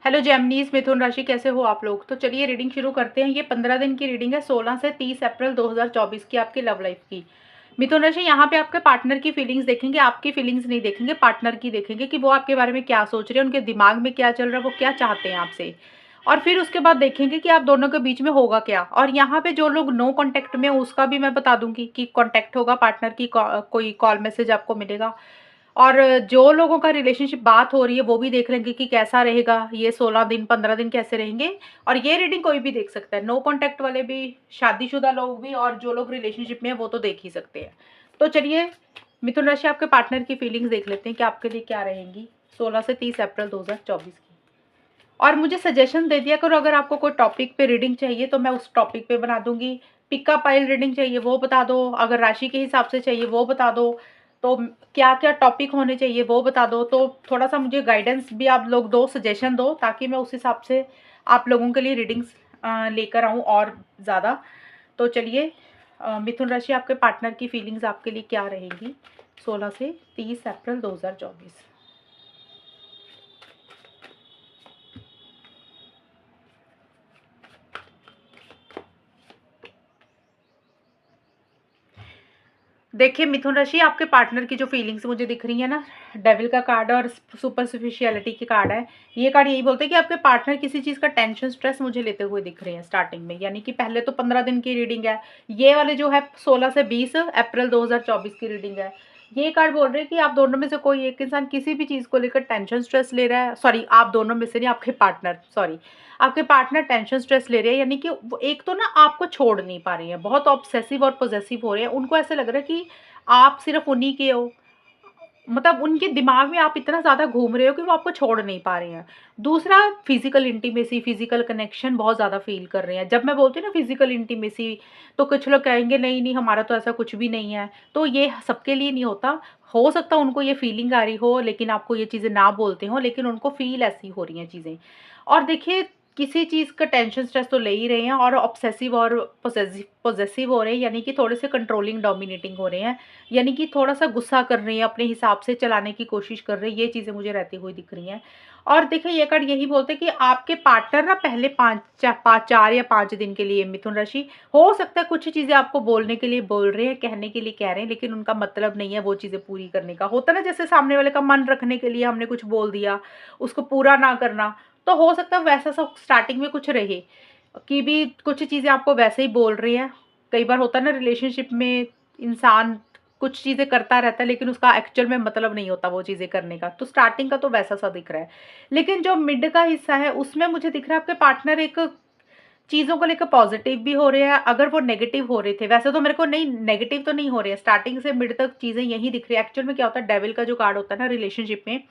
Hello जेमिनीज, मिथुन राशि, कैसे हो आप लोग। तो चलिए रीडिंग शुरू करते हैं। ये 15 दिन की रीडिंग है, 16 से 30 अप्रैल 2024 की, आपकी लव लाइफ की। मिथुन राशि, यहाँ पे आपके पार्टनर की फीलिंग्स देखेंगे, आपकी फीलिंग्स नहीं देखेंगे, पार्टनर की देखेंगे कि वो आपके बारे में क्या सोच रहे हैं, उनके दिमाग में क्या चल रहा है, वो क्या चाहते हैं आपसे। और फिर उसके बाद देखेंगे कि आप दोनों के बीच में होगा क्या। और यहाँ पे जो लोग नो कॉन्टैक्ट में, उसका भी मैं बता दूंगी कि कॉन्टैक्ट होगा, पार्टनर की कोई कॉल मैसेज आपको मिलेगा। और जो लोगों का रिलेशनशिप बात हो रही है वो भी देख लेंगे कि कैसा रहेगा ये 16 दिन 15 दिन कैसे रहेंगे। और ये रीडिंग कोई भी देख सकता है, नो कॉन्टैक्ट वाले भी, शादीशुदा लोग भी, और जो लोग रिलेशनशिप में है वो तो देख ही सकते हैं। तो चलिए मिथुन राशि, आपके पार्टनर की फीलिंग्स देख लेते हैं कि आपके लिए क्या रहेंगी 16 से 30 अप्रैल 2024 की। और मुझे सजेशन दे दिया करो, अगर आपको कोई टॉपिक पे रीडिंग चाहिए तो मैं उस टॉपिक पे बना दूंगी। पिका पाइल रीडिंग चाहिए वो बता दो, अगर राशि के हिसाब से चाहिए वो बता दो। तो क्या क्या टॉपिक होने चाहिए वो बता दो। तो थोड़ा सा मुझे गाइडेंस भी आप लोग दो, सजेशन दो, ताकि मैं उस हिसाब से आप लोगों के लिए रीडिंग्स लेकर आऊँ और ज़्यादा। तो चलिए मिथुन राशि, आपके पार्टनर की फीलिंग्स आपके लिए क्या रहेगी 16 से 30 अप्रैल 2024। देखिए मिथुन राशि, आपके पार्टनर की जो फीलिंग्स मुझे दिख रही है ना, डेविल का कार्ड और सुपरफिशियलिटी की कार्ड है। ये कार्ड यही बोलते हैं कि आपके पार्टनर किसी चीज़ का टेंशन स्ट्रेस मुझे लेते हुए दिख रहे हैं स्टार्टिंग में। यानी कि पहले तो 15 दिन की रीडिंग है, ये वाले जो है 16 से 20 अप्रैल 2024 की रीडिंग है। ये कार्ड बोल रहे हैं कि आप दोनों में से कोई एक इंसान किसी भी चीज़ को लेकर टेंशन स्ट्रेस ले रहा है। सॉरी, आप दोनों में से नहीं, आपके पार्टनर, सॉरी, आपके पार्टनर टेंशन स्ट्रेस ले रहे हैं। यानी कि वो एक तो ना आपको छोड़ नहीं पा रहे हैं, बहुत ऑब्सेसिव और पॉजेसिव हो रहे हैं। उनको ऐसा लग रहा है कि आप सिर्फ उन्हीं के हो, मतलब उनके दिमाग में आप इतना ज़्यादा घूम रहे हो कि वो आपको छोड़ नहीं पा रहे हैं। दूसरा, फिजिकल इंटीमेसी, फिजिकल कनेक्शन बहुत ज़्यादा फील कर रहे हैं। जब मैं बोलती हूँ ना फिजिकल इंटीमेसी, तो कुछ लोग कहेंगे नहीं नहीं, हमारा तो ऐसा कुछ भी नहीं है। तो ये सबके लिए नहीं होता। हो सकता है उनको ये फीलिंग आ रही हो, लेकिन आपको ये चीज़ें ना बोलते हो, लेकिन उनको फील ऐसी हो रही हैं चीज़ें। और देखिए, किसी चीज़ का टेंशन स्ट्रेस तो ले ही रहे हैं, और ऑब्सेसिव और पोजेसिव हो रहे हैं, यानी कि थोड़े से कंट्रोलिंग डोमिनेटिंग हो रहे हैं। यानी कि थोड़ा-सा गुस्सा कर रही हैं, अपने हिसाब से चलाने की कोशिश कर रही हैं, ये चीज़ें मुझे रहती हुई दिख रही हैं। और देखिए ये कार्ड यही बोलते हैं कि आपके पार्टनर ना पहले 4 या 5 दिन के लिए, मिथुन राशि, हो सकता है कुछ चीज़ें आपको बोलने के लिए बोल रहे हैं, कहने के लिए कह रहे हैं, लेकिन उनका मतलब नहीं है वो चीज़ें पूरी करने का। होता है ना, जैसे सामने वाले का मन रखने के लिए हमने कुछ बोल दिया, उसको पूरा ना करना। तो हो सकता है वैसा सब स्टार्टिंग में कुछ रहे, कि भी कुछ चीज़ें आपको वैसे ही बोल रही हैं। कई बार होता है ना रिलेशनशिप में, इंसान कुछ चीज़ें करता रहता है लेकिन उसका एक्चुअल में मतलब नहीं होता वो चीज़ें करने का। तो स्टार्टिंग का तो वैसा सा दिख रहा है, लेकिन जो मिड का हिस्सा है उसमें मुझे दिख रहा है आपके पार्टनर एक चीज़ों को लेकर पॉजिटिव भी हो रहे हैं। अगर वो नेगेटिव हो रहे थे, वैसे तो मेरे को नहीं, नेगेटिव तो नहीं हो रहे हैं, स्टार्टिंग से मिड तक चीज़ें यही दिख रही है। एक्चुअल में क्या होता है, डेविल का जो कार्ड होता है ना रिलेशनशिप में,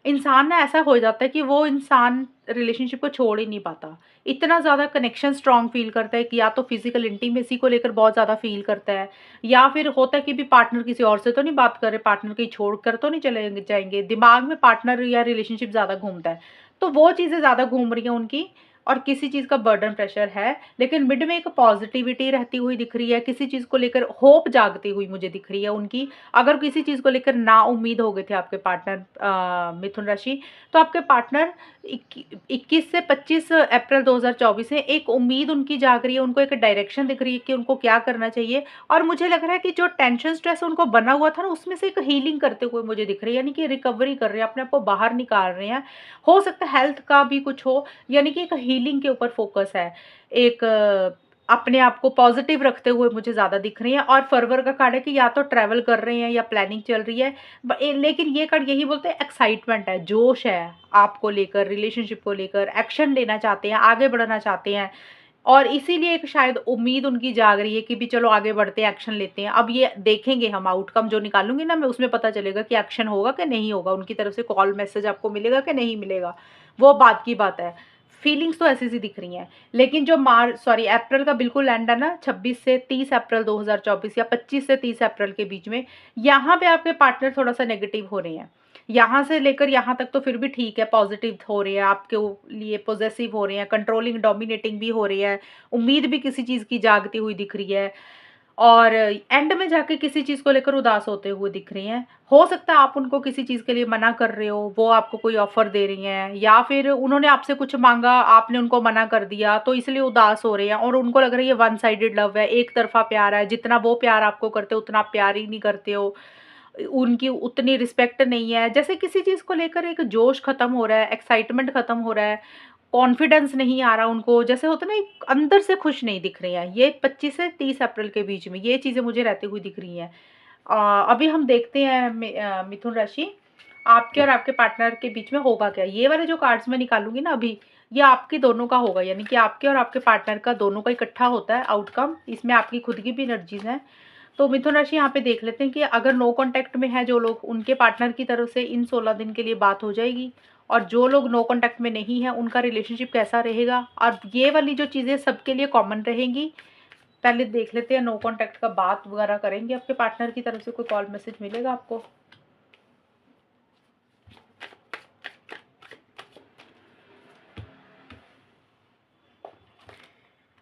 इंसान ना ऐसा हो जाता है कि वो इंसान रिलेशनशिप को छोड़ ही नहीं पाता। इतना ज़्यादा कनेक्शन स्ट्रॉन्ग फ़ील करता है कि या तो फिज़िकल इंटीमेसी को लेकर बहुत ज़्यादा फ़ील करता है, या फिर होता है कि भी पार्टनर किसी और से तो नहीं बात कर रहे, पार्टनर कहीं छोड़ कर तो नहीं चले जाएँगे। दिमाग में पार्टनर या रिलेशनशिप ज़्यादा घूमता है। तो वो चीज़ें ज़्यादा घूम रही हैं उनकी, और किसी चीज़ का बर्डन प्रेशर है, लेकिन मिड में एक पॉज़िटिविटी रहती हुई दिख रही है, किसी चीज़ को लेकर होप जागती हुई मुझे दिख रही है उनकी। अगर किसी चीज़ को लेकर नाउम्मीद हो गए थे आपके पार्टनर मिथुन राशि, तो आपके पार्टनर 21 से 25 अप्रैल 2024 से एक उम्मीद उनकी जाग रही है, उनको एक डायरेक्शन दिख रही है कि उनको क्या करना चाहिए। और मुझे लग रहा है कि जो टेंशन स्ट्रेस उनको बना हुआ था ना, उसमें से एक हीलिंग करते हुए मुझे दिख रही है, यानी कि रिकवरी कर रहे हैं, अपने आप को बाहर निकाल रहे हैं। हो सकता है हेल्थ का भी कुछ हो, यानी कि एक हीलिंग के ऊपर फोकस है। एक अपने आप को पॉजिटिव रखते हुए मुझे ज़्यादा दिख रही हैं। और फरवर का कार्ड है कि या तो ट्रैवल कर रहे हैं या प्लानिंग चल रही है। लेकिन ये कार्ड यही बोलते हैं एक्साइटमेंट है, जोश है आपको लेकर, रिलेशनशिप को लेकर एक्शन लेना चाहते हैं, आगे बढ़ना चाहते हैं। और इसीलिए एक शायद उम्मीद उनकी जाग रही है कि भी चलो आगे बढ़ते हैं, एक्शन लेते हैं। अब ये देखेंगे हम, आउटकम जो निकालूंगी ना मैं, उसमें पता चलेगा कि एक्शन होगा कि नहीं होगा, उनकी तरफ से कॉल मैसेज आपको मिलेगा कि नहीं मिलेगा, वो बात की बात है। फीलिंग्स तो ऐसी सी दिख रही हैं। लेकिन जो अप्रैल का बिल्कुल एंड है ना, 26 से 30 अप्रैल 2024 या 25 से 30 अप्रैल के बीच में, यहाँ पे आपके पार्टनर थोड़ा सा नेगेटिव हो रहे हैं। यहाँ से लेकर यहाँ तक तो फिर भी ठीक है, पॉजिटिव हो रहे हैं आपके लिए, पॉजेसिव हो रहे हैं, कंट्रोलिंग डोमिनेटिंग भी हो रही है, उम्मीद भी किसी चीज़ की जागती हुई दिख रही है। और एंड में जाके किसी चीज़ को लेकर उदास होते हुए दिख रही हैं। हो सकता है आप उनको किसी चीज़ के लिए मना कर रहे हो, वो आपको कोई ऑफ़र दे रही हैं, या फिर उन्होंने आपसे कुछ माँगा, आपने उनको मना कर दिया, तो इसलिए उदास हो रहे हैं और उनको लग रहा है ये वन साइडेड लव है, एक तरफ़ा प्यार है, जितना वो प्यार आपको करते हो उतना आप प्यार ही नहीं करते हो। उनकी उतनी रिस्पेक्ट नहीं है, जैसे किसी चीज़ को लेकर एक जोश खत्म हो रहा है, एक्साइटमेंट खत्म हो रहा है, कॉन्फिडेंस नहीं आ रहा उनको, जैसे होता है ना एक अंदर से खुश नहीं दिख रहे हैं। ये 25 से 30 अप्रैल के बीच में ये चीज़ें मुझे रहती हुई दिख रही हैं। अभी हम देखते हैं मिथुन राशि, आपके और आपके पार्टनर के बीच में होगा क्या। ये वाले जो कार्ड्स मैं निकालूंगी ना अभी, ये आपकी दोनों का होगा, यानी कि आपके और आपके पार्टनर का दोनों का इकट्ठा होता है आउटकम। इसमें आपकी खुद की भी एनर्जीज हैं। तो मिथुन राशि यहाँ पे देख लेते हैं कि अगर नो कांटेक्ट में है जो लोग, उनके पार्टनर की तरफ से इन 16 दिन के लिए बात हो जाएगी, और जो लोग नो कांटेक्ट में नहीं है उनका रिलेशनशिप कैसा रहेगा। और ये वाली जो चीज़ें सबके लिए कॉमन रहेंगी। पहले देख लेते हैं, नो कांटेक्ट का बात वगैरह करेंगे, आपके पार्टनर की तरफ से कोई कॉल मैसेज मिलेगा आपको।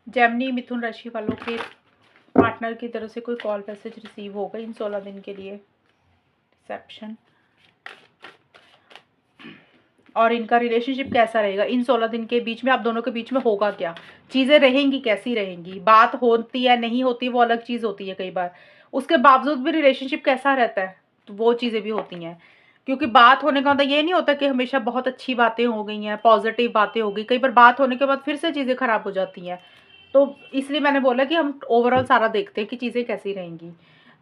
जेमिनी मिथुन राशि वालों के पार्टनर की तरफ से कोई कॉल मैसेज रिसीव होगा इन 16 दिन के लिए, रिसेप्शन। और इनका रिलेशनशिप कैसा रहेगा इन 16 दिन के बीच में, आप दोनों के बीच में होगा क्या, चीज़ें रहेंगी कैसी रहेंगी, बात होती है नहीं होती वो अलग चीज़ होती है कई बार, उसके बावजूद भी रिलेशनशिप कैसा रहता है, तो वो चीज़ें भी होती हैं। क्योंकि बात होने का मतलब ये नहीं होता कि हमेशा बहुत अच्छी बातें हो गई हैं, पॉजिटिव बातें हो गई, कई बार बात होने के बाद फिर से चीज़ें खराब हो जाती हैं। तो इसलिए मैंने बोला कि हम ओवरऑल सारा देखते हैं कि चीज़ें कैसी रहेंगी।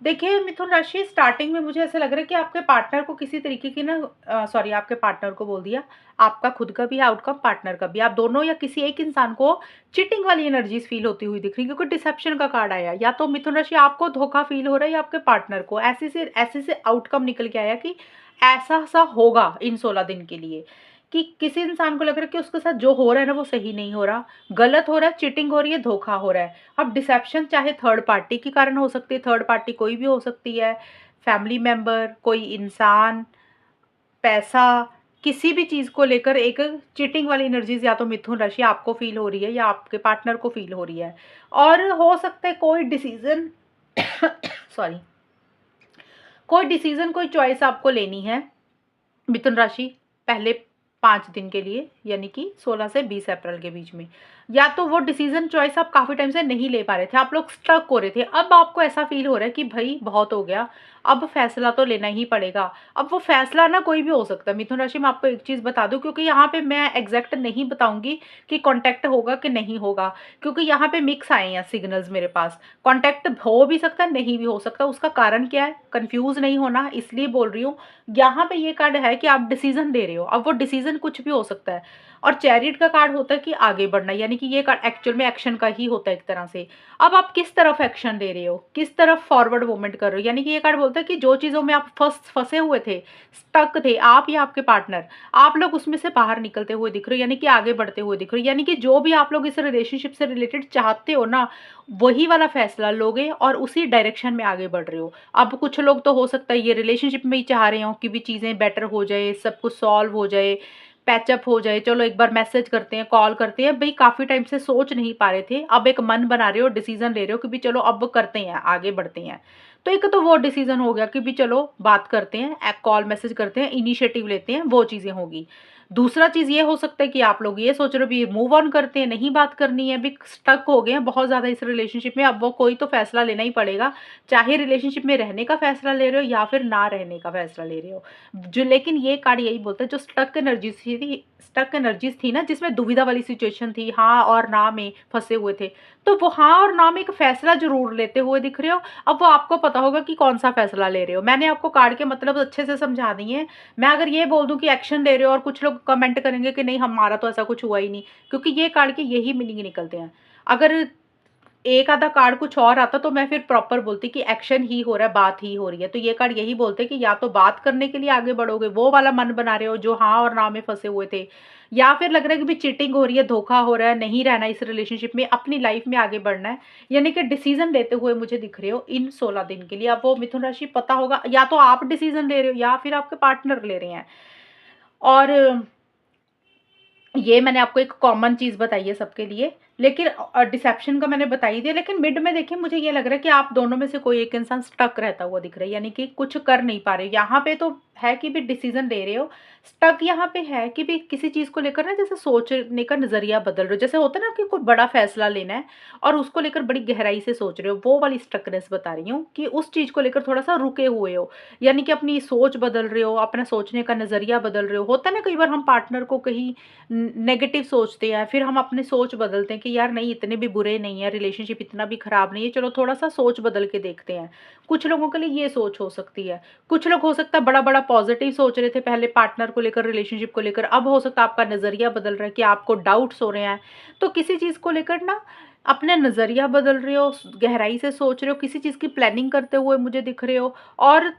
देखिए मिथुन राशि, स्टार्टिंग में मुझे ऐसा लग रहा है कि आपके पार्टनर को किसी तरीके की ना, सॉरी आपके पार्टनर को बोल दिया, आपका खुद का भी है आउटकम, पार्टनर का भी, आप दोनों या किसी एक इंसान को चीटिंग वाली एनर्जीज फील होती हुई दिख रही, क्योंकि डिसेप्शन का कार्ड आया। या तो मिथुन राशि आपको धोखा फील हो रहा है या आपके पार्टनर को, ऐसे से आउटकम निकल के आया कि ऐसा सा होगा इन 16 दिन के लिए, कि किसी इंसान को लग रहा है कि उसके साथ जो हो रहा है ना वो सही नहीं हो रहा, गलत हो रहा है, चीटिंग हो रही है, धोखा हो रहा है। अब डिसेप्शन चाहे थर्ड पार्टी के कारण हो सकती है, थर्ड पार्टी कोई भी हो सकती है, फैमिली मेंबर, कोई इंसान, पैसा, किसी भी चीज़ को लेकर एक चीटिंग वाली एनर्जीज या तो मिथुन राशि आपको फील हो रही है या आपके पार्टनर को फील हो रही है। और हो सकता है कोई डिसीजन सॉरी, कोई डिसीजन, कोई चॉइस आपको लेनी है मिथुन राशि पहले 5 दिन के लिए, यानी कि 16 से 20 अप्रैल के बीच में। या तो वो डिसीजन चॉइस आप काफ़ी टाइम से नहीं ले पा रहे थे, आप लोग स्टक हो रहे थे, अब आपको ऐसा फील हो रहा है कि भाई बहुत हो गया, अब फैसला तो लेना ही पड़ेगा। अब वो फैसला ना कोई भी हो सकता है मिथुन राशि, मैं आपको एक चीज़ बता दूं, क्योंकि यहाँ पे मैं एग्जैक्ट नहीं बताऊंगी कि कॉन्टैक्ट होगा कि नहीं होगा, क्योंकि यहाँ पे मिक्स आए हैं सिग्नल्स मेरे पास। कॉन्टैक्ट हो भी सकता है, नहीं भी हो सकता, उसका कारण क्या है, कंफ्यूज नहीं होना, इसलिए बोल रही हूँ। यहाँ पे ये कार्ड है कि आप डिसीजन ले रहे हो, अब वो डिसीजन कुछ भी हो सकता है। और चैरिट का कार्ड होता है कि आगे बढ़ना, यानी कि ये कार्ड एक्चुअल में एक्शन का ही होता है एक तरह से। अब आप किस तरफ एक्शन ले रहे हो, किस तरफ फॉरवर्ड मूवमेंट कर रहे हो, यानी कि ये कार्ड बोलता है कि जो चीज़ों में आप फंसे हुए थे, स्टक थे, आप या आपके पार्टनर, आप लोग उसमें से बाहर निकलते हुए दिख रहे हो, यानी कि आगे बढ़ते हुए दिख रहे हो, यानी कि जो भी आप लोग इस रिलेशनशिप से रिलेटेड चाहते हो ना, वही वाला फैसला लोगे और उसी डायरेक्शन में आगे बढ़ रहे हो। अब कुछ लोग तो हो सकता है ये रिलेशनशिप में ही चाह रहे हो कि भी चीज़ें बेटर हो जाए, सब कुछ सॉल्व हो जाए, पैचअप हो जाए, चलो एक बार मैसेज करते हैं, कॉल करते हैं, भाई काफ़ी टाइम से सोच नहीं पा रहे थे, अब एक मन बना रहे हो, डिसीजन ले रहे हो कि भी चलो अब करते हैं, आगे बढ़ते हैं। तो एक तो वो डिसीजन हो गया कि भी चलो बात करते हैं, कॉल मैसेज करते हैं, इनिशिएटिव लेते हैं, वो चीज़ें होगी। दूसरा चीज़ ये हो सकता है कि आप लोग ये सोच रहे हो भी मूव ऑन करते हैं, नहीं बात करनी है, भी स्टक हो गए हैं बहुत ज़्यादा इस रिलेशनशिप में, अब वो कोई तो फैसला लेना ही पड़ेगा, चाहे रिलेशनशिप में रहने का फैसला ले रहे हो या फिर ना रहने का फैसला ले रहे हो। जो लेकिन ये कार्ड यही बोलता है, जो स्टक एनर्जीज थी ना, जिसमें दुविधा वाली सिचुएशन थी, हाँ और ना में फंसे हुए थे, तो वो हाँ और ना में एक फैसला जरूर लेते हुए दिख रहे हो। अब वो आपको पता होगा कि कौन सा फैसला ले रहे हो। मैंने आपको कार्ड के मतलब अच्छे से समझा दिए हैं। मैं अगर ये बोल दूं कि एक्शन ले रहे हो, और कुछ लोग कमेंट करेंगे कि नहीं हमारा तो ऐसा कुछ हुआ ही नहीं, क्योंकि ये कार्ड के यही मीनिंग निकलते हैं। अगर एक आधा कार्ड कुछ और आता तो मैं फिर प्रॉपर बोलती कि एक्शन ही हो रहा है, बात ही हो रही है। तो ये कार्ड यही बोलते कि या तो बात करने के लिए आगे बढ़ोगे, वो वाला मन बना रहे हो जो हाँ और ना में फंसे हुए थे, या फिर लग रहा है कि भी चीटिंग हो रही है, धोखा हो रहा है, नहीं रहना इस रिलेशनशिप में, अपनी लाइफ में आगे बढ़ना है, यानी कि डिसीजन लेते हुए मुझे दिख रहे हो इन 16 दिन के लिए। अब वो मिथुन राशि पता होगा, या तो आप डिसीजन ले रहे हो या फिर आपके पार्टनर ले रहे हैं। और ये मैंने आपको एक कॉमन चीज़ बताई है सबके लिए, लेकिन डिसेप्शन का मैंने बता ही दिया। लेकिन मिड में देखिए मुझे ये लग रहा है कि आप दोनों में से कोई एक इंसान स्टक रहता हुआ दिख रहा है, यानी कि कुछ कर नहीं पा रहे। यहाँ पे तो है कि भी डिसीजन ले रहे हो, स्टक यहाँ पे है कि भी किसी चीज़ को लेकर ना जैसे सोचने का नज़रिया बदल रहे हो। जैसे होता है ना कि कोई बड़ा फैसला लेना है और उसको लेकर बड़ी गहराई से सोच रहे हो, वो वाली स्टकनेस बता रही हूँ कि उस चीज़ को लेकर थोड़ा-सा रुके हुए हो। यानी कि अपनी सोच बदल रहे हो, अपना सोचने का नज़रिया बदल रहे हो। होता है ना कई बार हम पार्टनर को कहीं नेगेटिव सोचते हैं, फिर हम अपनी सोच बदलते हैं कि यार नहीं इतने भी बुरे नहीं है, रिलेशनशिप इतना भी खराब नहीं है, चलो थोड़ा-सा सोच बदल के देखते हैं। कुछ लोगों के लिए ये सोच हो सकती है। कुछ लोग हो सकता है बड़ा-बड़ा पॉजिटिव सोच रहे थे पहले पार्टनर को लेकर, रिलेशनशिप को लेकर, अब हो सकता है आपका नज़रिया बदल रहा है कि आपको डाउट्स हो रहे हैं। तो किसी चीज़ को लेकर ना अपना नज़रिया बदल रहे हो, गहराई से सोच रहे हो, किसी चीज़ की प्लानिंग करते हुए मुझे दिख रहे हो और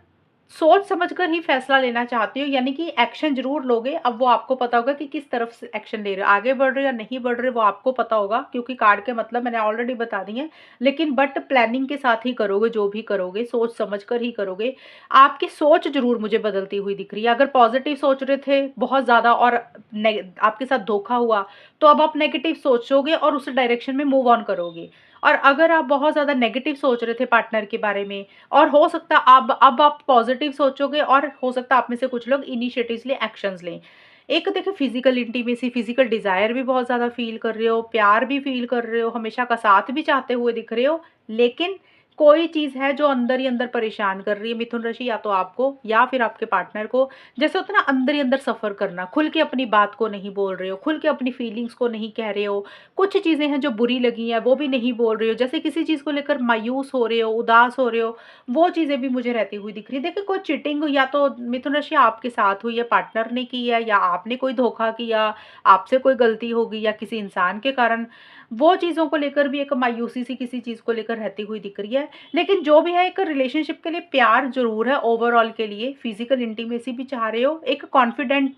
सोच समझकर ही फैसला लेना चाहती हो, यानी कि एक्शन ज़रूर लोगे। अब वो आपको पता होगा कि किस तरफ से एक्शन ले रहे हो, आगे बढ़ रहे हो या नहीं बढ़ रहे हो, वो आपको पता होगा क्योंकि कार्ड के मतलब मैंने ऑलरेडी बता दिए हैं। लेकिन बट प्लानिंग के साथ ही करोगे, जो भी करोगे सोच समझ कर ही करोगे। आपकी सोच ज़रूर मुझे बदलती हुई दिख रही है। अगर पॉजिटिव सोच रहे थे बहुत ज़्यादा और आपके साथ धोखा हुआ, तो अब आप नेगेटिव सोचोगे और उस डायरेक्शन में मूव ऑन करोगे। और अगर आप बहुत ज़्यादा नेगेटिव सोच रहे थे पार्टनर के बारे में, और हो सकता है अब आप पॉजिटिव सोचोगे और हो सकता है आप में से कुछ लोग इनिशिएटिव्स लें, एक्शंस लें। एक देखिए फिजिकल इंटीमेसी, फिजिकल डिज़ायर भी बहुत ज़्यादा फ़ील कर रहे हो, प्यार भी फ़ील कर रहे हो, हमेशा का साथ भी चाहते हुए दिख रहे हो, लेकिन कोई चीज़ है जो अंदर ही अंदर परेशान कर रही है मिथुन राशि, या तो आपको या फिर आपके पार्टनर को। जैसे होता है ना अंदर ही अंदर सफ़र करना, खुल के अपनी बात को नहीं बोल रहे हो, खुल के अपनी फीलिंग्स को नहीं कह रहे हो। कुछ चीज़ें हैं जो बुरी लगी हैं वो भी नहीं बोल रहे हो, जैसे किसी चीज़ को लेकर मायूस हो रहे हो, उदास हो रहे हो, वो चीज़ें भी मुझे रहती हुई दिख रही है। देखिए कोई चीटिंग या तो मिथुन राशि आपके साथ हुई है, पार्टनर ने की है, या आपने कोई धोखा किया, आपसे कोई गलती हो गई या किसी इंसान के कारण, वो चीज़ों को लेकर भी एक मायूसी सी किसी चीज़ को लेकर रहती हुई दिख रही है। लेकिन जो भी है एक रिलेशनशिप के लिए प्यार ज़रूर है ओवरऑल के लिए, फिज़िकल इंटीमेसी भी चाह रहे हो, एक कॉन्फिडेंस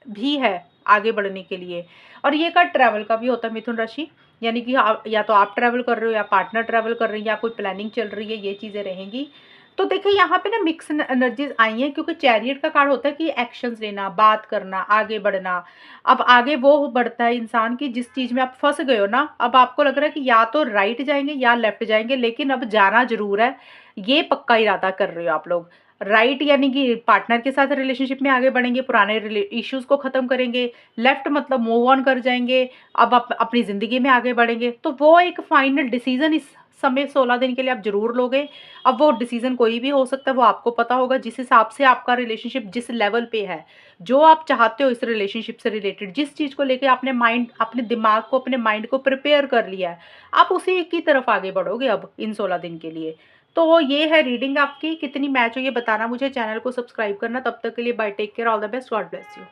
भी है आगे बढ़ने के लिए। और ये कार्ड ट्रैवल का भी होता है मिथुन राशि, यानी कि या तो आप ट्रैवल कर रहे हो या पार्टनर ट्रैवल कर रहे हैं या कोई प्लानिंग चल रही है, ये चीज़ें रहेंगी। तो देखिए यहाँ पे ना मिक्स एनर्जीज आई हैं, क्योंकि चैरियट का कार्ड होता है कि एक्शंस लेना, बात करना, आगे बढ़ना। अब आगे वो बढ़ता है इंसान की जिस चीज़ में आप फंस गए हो ना, अब आपको लग रहा है कि या तो राइट जाएंगे या लेफ्ट जाएंगे, लेकिन अब जाना जरूर है। ये पक्का इरादा कर रहे हो आप लोग। राइट यानी कि पार्टनर के साथ रिलेशनशिप में आगे बढ़ेंगे, पुराने इश्यूज को खत्म करेंगे। लेफ्ट मतलब मूव ऑन कर जाएंगे, अब आप अपनी ज़िंदगी में आगे बढ़ेंगे। तो वो एक फाइनल डिसीज़न इस समय 16 दिन के लिए आप ज़रूर लोगे। अब वो डिसीज़न कोई भी हो सकता है, वो आपको पता होगा जिस हिसाब से आपका रिलेशनशिप जिस लेवल पे है, जो आप चाहते हो इस रिलेशनशिप से रिलेटेड, जिस चीज़ को लेके आपने माइंड, अपने दिमाग को, अपने माइंड को प्रिपेयर कर लिया है, आप उसी की तरफ आगे बढ़ोगे अब इन 16 दिन के लिए। तो ये है रीडिंग आपकी, कितनी मैच हो ये बताना मुझे, चैनल को सब्सक्राइब करना। तब तक के लिए bye, take care, all the best, God bless you.